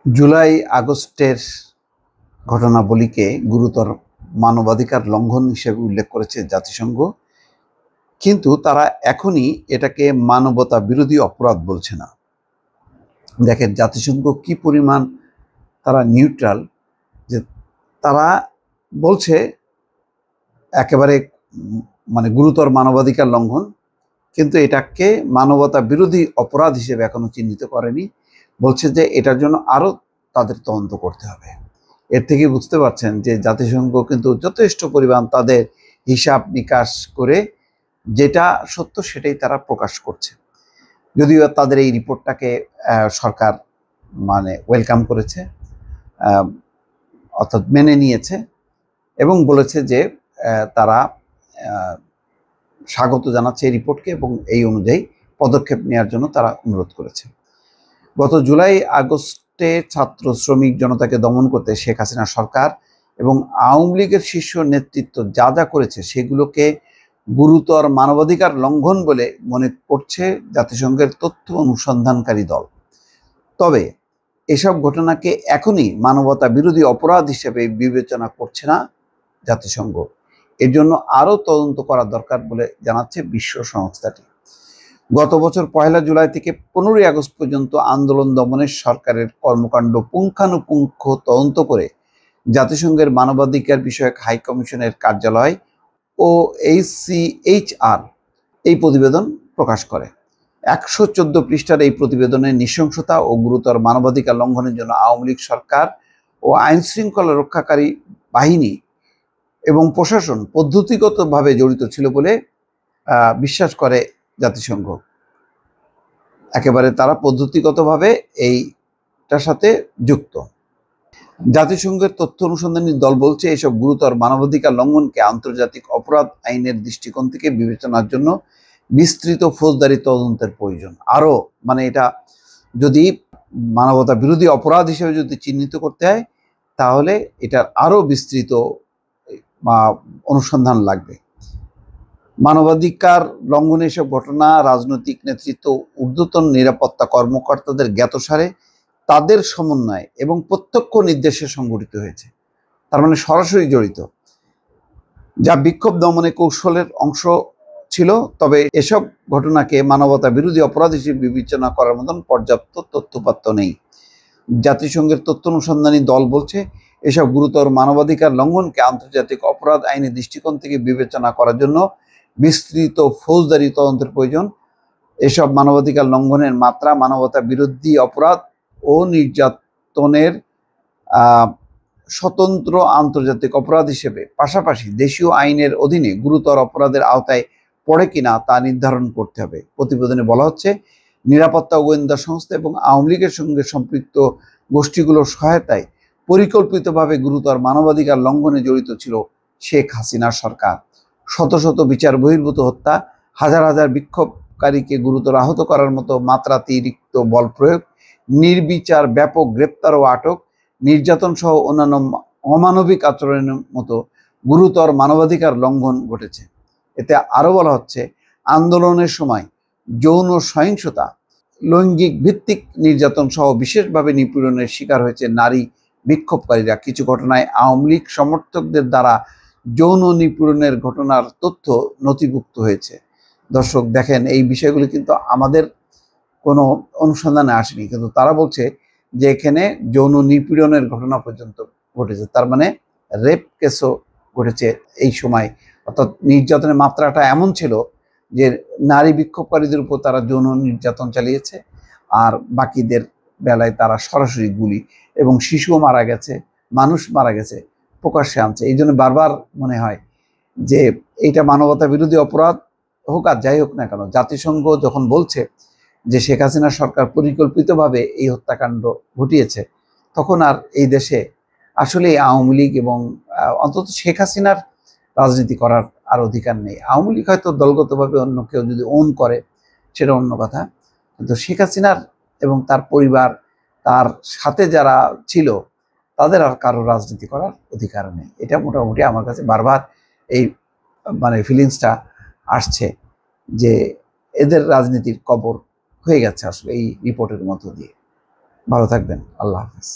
জুলাই আগস্টের ঘটনাবলীকে গুরুতর মানবাধিকার লঙ্ঘন হিসেবে উল্লেখ করেছে জাতিসংঘ, কিন্তু তারা এখনই এটাকে মানবতা বিরোধী অপরাধ বলছে না। দেখেন জাতিসংঘ কি পরিমাণ তারা নিউট্রাল, যে তারা বলছে একেবারে গুরুতর মানবাধিকার লঙ্ঘন, কিন্তু এটাকে মানবতা বিরোধী অপরাধ হিসেবে এখনো চিহ্নিত করেনি। বলছে যে এটার জন্য আরো তাদের তদন্ত করতে হবে। এর থেকে বুঝতে পারছেন যে জাতিসংঘ কিন্তু যথেষ্ট পরিমাণ তাদের হিসাব নিকাশ করে যেটা সত্য সেটাই তারা প্রকাশ করছে। যদিও তাদের এই রিপোর্টটাকে সরকার ওয়েলকাম করেছে, অর্থাৎ মেনে নিয়েছে এবং বলেছে যে তারা স্বাগত জানাচ্ছে এই রিপোর্টকে এবং এই অনুযায়ী পদক্ষেপ নেওয়ার জন্য তারা অনুরোধ করেছে। গত জুলাই আগস্টে ছাত্র শ্রমিক জনতাকে দমন করতে শেখ হাসিনা সরকার এবং আওয়ামী লীগের শীর্ষ নেতৃত্ব যা যা করেছে সেগুলোকে গুরুতর মানবাধিকার লঙ্ঘন বলে মনে করছে জাতিসংঘের তথ্য অনুসন্ধানকারী দল। তবে এসব ঘটনাকে এখনই মানবতা বিরোধী অপরাধ হিসেবে বিবেচনা করছে না জাতিসংঘ। এর জন্য আরও তদন্ত করা দরকার বলে জানাচ্ছে বিশ্ব সংস্থাটি। গত বছর 1 জুলাই থেকে 15 আগস্ট পর্যন্ত আন্দোলন দমনে সরকারের কর্মকাণ্ড পুঙ্খানুপুঙ্খ তদন্ত করে জাতিসংঘের মানবাধিকার বিষয়ক হাই কমিশনের কার্যালয় ও HCHR এই প্রতিবেদন প্রকাশ করে। 114 পৃষ্ঠার এই প্রতিবেদনে নৃশংসতা ও গুরুতর মানবাধিকার লঙ্ঘনের জন্য আওয়ামী লীগ সরকার ও আইন শৃঙ্খলা রক্ষাকারী বাহিনী এবং প্রশাসন পদ্ধতিগতভাবে জড়িত ছিল বলে বিশ্বাস করে জাতিসংঘ। একেবারে তারা পদ্ধতিগতভাবে এইটার সাথে যুক্ত। জাতিসংঘের তথ্য অনুসন্ধানী দল বলছে এসব গুরুতর মানবাধিকার লঙ্ঘনকে আন্তর্জাতিক অপরাধ আইনের দৃষ্টিকোণ থেকে বিবেচনার জন্য বিস্তৃত ফৌজদারি তদন্তের প্রয়োজন। আরও এটা যদি মানবতা বিরোধী অপরাধ হিসেবে যদি চিহ্নিত করতে হয় তাহলে এটার আরও বিস্তৃত অনুসন্ধান লাগবে। মানবাধিকার লঙ্ঘনের এসব ঘটনা রাজনৈতিক নেতৃত্ব, ঊর্ধ্বতন নিরাপত্তা কর্মকর্তাদের জ্ঞাতসারে, তাদের সমন্বয় এবং প্রত্যক্ষ নির্দেশে সংঘটিত হয়েছে, তার সরাসরি জড়িত, যা বিক্ষোভ দমনে কৌশলের অংশ ছিল। তবে এসব ঘটনাকে মানবতা বিরোধী অপরাধ হিসেবে বিবেচনা করার মতন পর্যাপ্ত তথ্যপাত্র নেই। জাতিসংঘের তথ্য অনুসন্ধানী দল বলছে এসব গুরুতর মানবাধিকার লঙ্ঘনকে আন্তর্জাতিক অপরাধ আইনের দৃষ্টিকোণ থেকে বিবেচনা করার জন্য বিস্তৃত ফৌজদারি তদন্তের প্রয়োজন। এসব মানবাধিকার লঙ্ঘনের মাত্রা মানবতা বিরোধী অপরাধ ও নির্যাতনের স্বতন্ত্র আন্তর্জাতিক অপরাধ হিসেবে পাশাপাশি দেশীয় আইনের অধীনে গুরুতর অপরাধের আওতায় পড়ে কিনা তা নির্ধারণ করতে হবে। প্রতিবেদনে বলা হচ্ছে নিরাপত্তা ও গোয়েন্দা সংস্থা এবং আওয়ামী লীগের সঙ্গে সম্পৃক্ত গোষ্ঠীগুলোর সহায়তায় পরিকল্পিতভাবে গুরুতর মানবাধিকার লঙ্ঘনে জড়িত ছিল শেখ হাসিনা সরকার। শত শত বিচার বহির্ভূত হত্যা, হাজার হাজার বিক্ষোভকারীকে গুরুতর আহত করার মতো মাত্রাতিরিক্ত বল প্রয়োগ, নির্বিচার ব্যাপক গ্রেপ্তার ও আটক, নির্যাতন সহ অন্যান্য অমানবিক আচরণের মতো গুরুতর মানবাধিকার লঙ্ঘন ঘটেছে। এতে আরও বলা হচ্ছে আন্দোলনের সময় যৌন সহিংসতা, লৈঙ্গিক ভিত্তিক নির্যাতন সহ বিশেষভাবে নিপীড়নের শিকার হয়েছে নারী বিক্ষোভকারীরা। কিছু ঘটনায় আওয়ামী লীগ সমর্থকদের দ্বারা যৌন নিপীড়নের ঘটনার তথ্য নথিভুক্ত হয়েছে। দর্শক দেখেন, এই বিষয়গুলি কিন্তু আমাদের কোনো অনুসন্ধানে আসেনি, কিন্তু তারা বলছে যে এখানে যৌন নিপীড়নের ঘটনা পর্যন্ত ঘটেছে, তার রেপ কেসও ঘটেছে এই সময়। অর্থাৎ নির্যাতনের মাত্রাটা এমন ছিল যে নারী বিক্ষোভকারীদের উপর তারা যৌন নির্যাতন চালিয়েছে, আর বাকিদের বেলায় তারা সরাসরি গুলি, এবং শিশুও মারা গেছে, মানুষ মারা গেছে, প্রকাশ্যে আনছে। এই জন্য বারবার মনে হয় যে এইটা মানবতা বিরোধী অপরাধ হোক আর যাই হোক না কেন, জাতিসংঘ যখন বলছে যে শেখ হাসিনা সরকার পরিকল্পিতভাবে এই হত্যাকাণ্ড ঘটিয়েছে, তখন আর এই দেশে আসলে আওয়ামী লীগ এবং অন্তত শেখ হাসিনার রাজনীতি করার আর অধিকার নেই। আওয়ামী লীগ হয়তো দলগতভাবে অন্য কেউ যদি ওন করে সেটা অন্য কথা, কিন্তু শেখ হাসিনার এবং তার পরিবার, তার সাথে যারা ছিল, তাদের আর কারো রাজনীতি করার অধিকার নেই। এটা মোটামুটি আমার কাছে বারবার এই ফিলিংসটা আসছে যে এদের রাজনীতির কবর হয়ে গেছে আসলে এই রিপোর্টের মধ্য দিয়ে। ভালো থাকবেন। আল্লাহ হাফেজ।